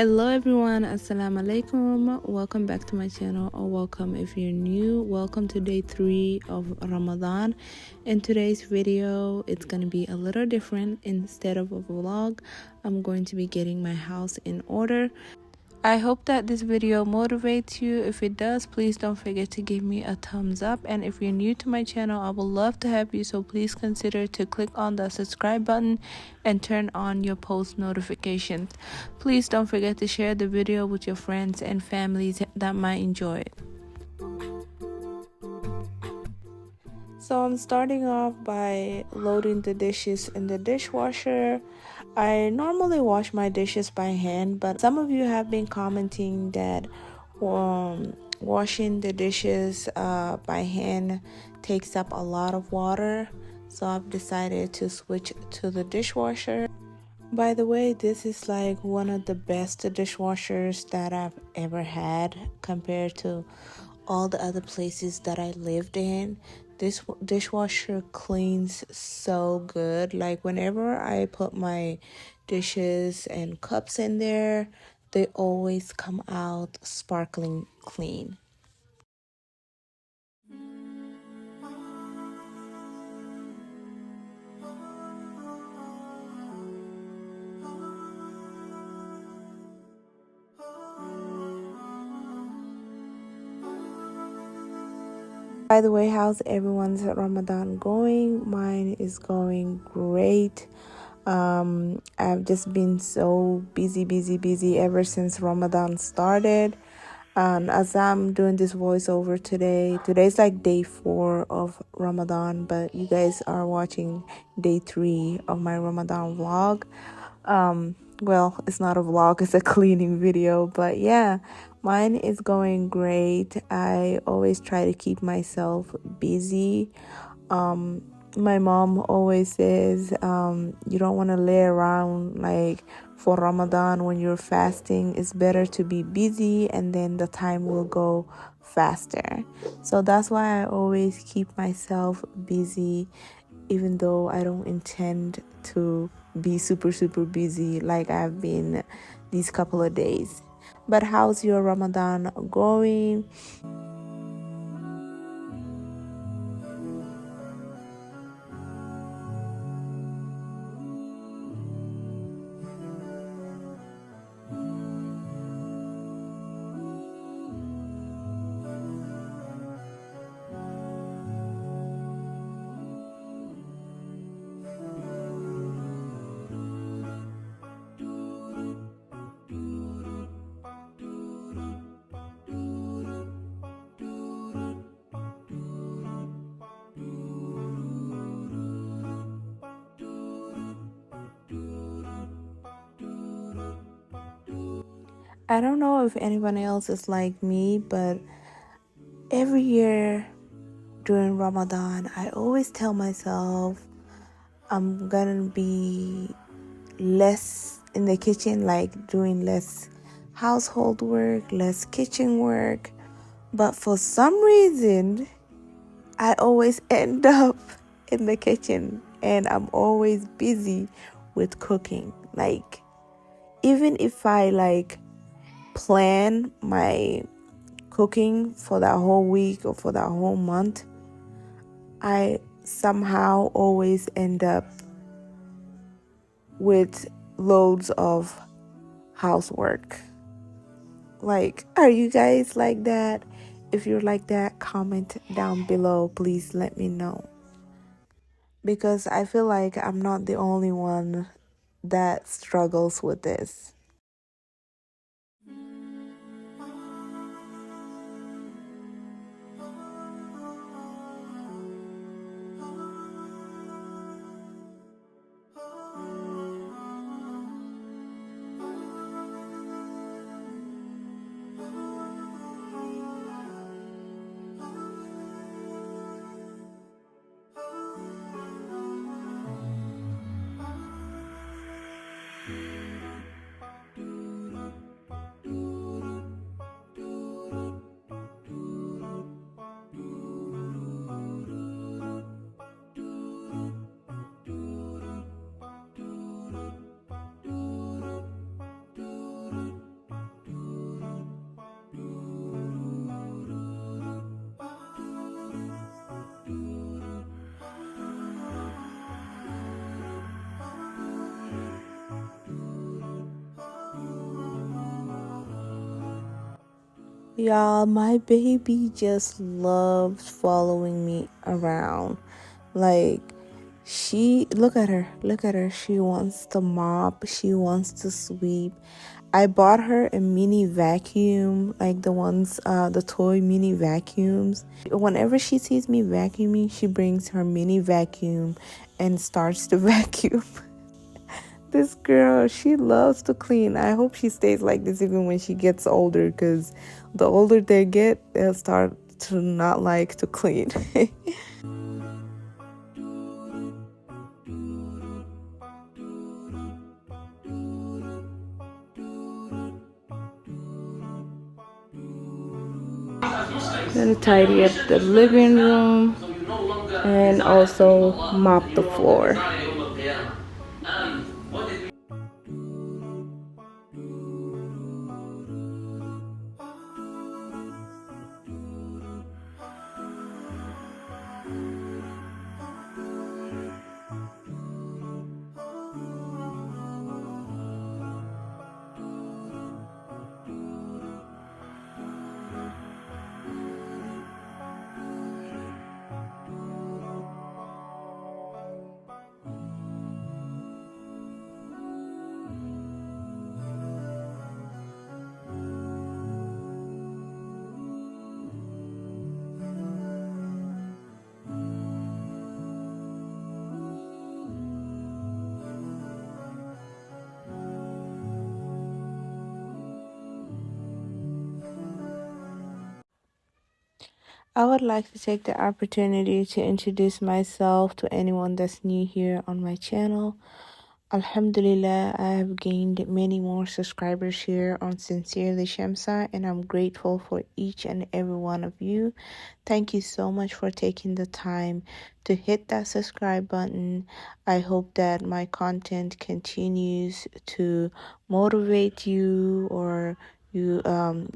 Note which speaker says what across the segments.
Speaker 1: Hello everyone, assalamu alaikum. Welcome back to my channel, or welcome if you're new. Welcome to day 3 of Ramadan. In today's video, it's going to be a little different. Instead of a vlog, I'm going to be getting my house in order. I hope that this video motivates you. If it does, please don't forget to give me a thumbs up. And if you're new to my channel, I would love to help you. So please consider to click on the subscribe button and turn on your post notifications. Please don't forget to share the video with your friends and families that might enjoy it. So I'm starting off by loading the dishes in the dishwasher. I normally wash my dishes by hand, but some of you have been commenting that washing the dishes by hand takes up a lot of water. So I've decided to switch to the dishwasher. By the way, this is like one of the best dishwashers that I've ever had compared to all the other places that I lived in. This dishwasher cleans so good. Like whenever I put my dishes and cups in there, they always come out sparkling clean. By the way, how's everyone's Ramadan going? Mine is going great. I've just been so busy ever since Ramadan started. And as I'm doing this voiceover today's like day 4 of Ramadan, but you guys are watching day 3 of my Ramadan vlog. Well, it's not a vlog, it's a cleaning video, but yeah, mine is going great. I always try to keep myself busy. My mom always says, you don't want to lay around like for Ramadan when you're fasting. It's better to be busy and then the time will go faster. So that's why I always keep myself busy, even though I don't intend to be super busy like I've been these couple of days. But how's your Ramadan going? I don't know if anyone else is like me, but every year during Ramadan, I always tell myself I'm gonna be less in the kitchen, like doing less household work, less kitchen work. But for some reason, I always end up in the kitchen and I'm always busy with cooking. Like, even if I like plan my cooking for that whole week or for that whole month, I somehow always end up with loads of housework. Like, are you guys like that? If you're like that, comment down below. Please let me know. Because I feel like I'm not the only one that struggles with this. Y'all, my baby just loves following me around. Like, look at her, look at her. She wants to mop, she wants to sweep. I bought her a mini vacuum, like the toy mini vacuums. Whenever she sees me vacuuming, she brings her mini vacuum and starts to vacuum. This girl, she loves to clean. I hope she stays like this even when she gets older, because the older they get, they'll start to not like to clean. Gonna tidy up the living room and also mop the floor. I would like to take the opportunity to introduce myself to anyone that's new here on my channel. Alhamdulillah, I have gained many more subscribers here on Sincerely Shamsa, and I'm grateful for each and every one of you. Thank you so much for taking the time to hit that subscribe button. I hope that my content continues to motivate you, or you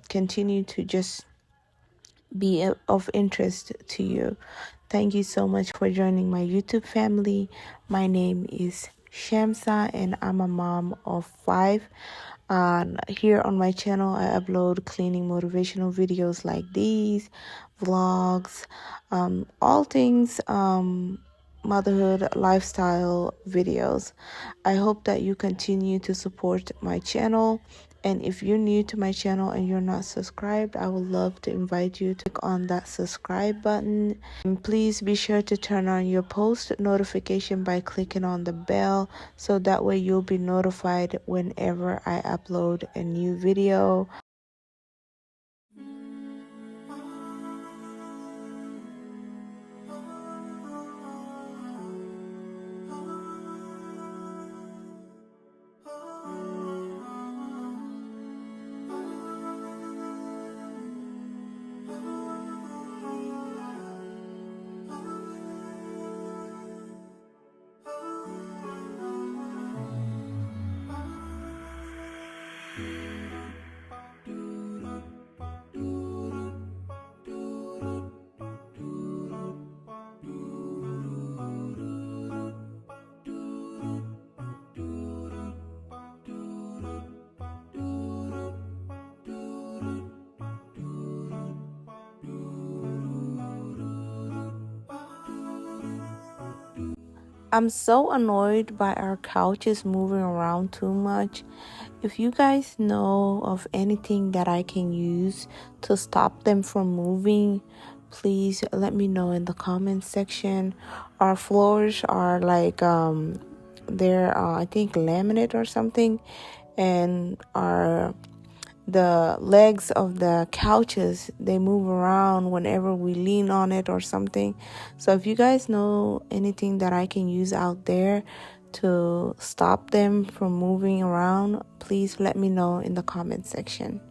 Speaker 1: continue to just be of interest to you. Thank you so much for joining my YouTube family. My name is Shamsa and I'm a mom of 5. Here on my channel, I upload cleaning motivational videos like these, vlogs, all things motherhood lifestyle videos. I hope that you continue to support my channel. And if you're new to my channel and you're not subscribed, I would love to invite you to click on that subscribe button. And please be sure to turn on your post notification by clicking on the bell, so that way you'll be notified whenever I upload a new video. I'm so annoyed by our couches moving around too much. If you guys know of anything that I can use to stop them from moving, please let me know in the comments section. Our floors are like they're I think laminate or something, and the legs of the couches, they move around whenever we lean on it or something. So if you guys know anything that I can use out there to stop them from moving around, please let me know in the comment section.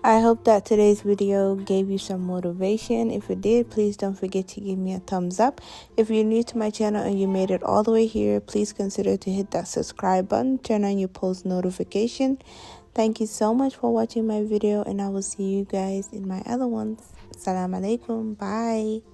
Speaker 1: I hope that today's video gave you some motivation. If it did, please don't forget to give me a thumbs up. If you're new to my channel and you made it all the way here, please consider to hit that subscribe button, turn on your post notification. Thank you so much for watching my video, and I will see you guys in my other ones. Assalamu alaikum. Bye.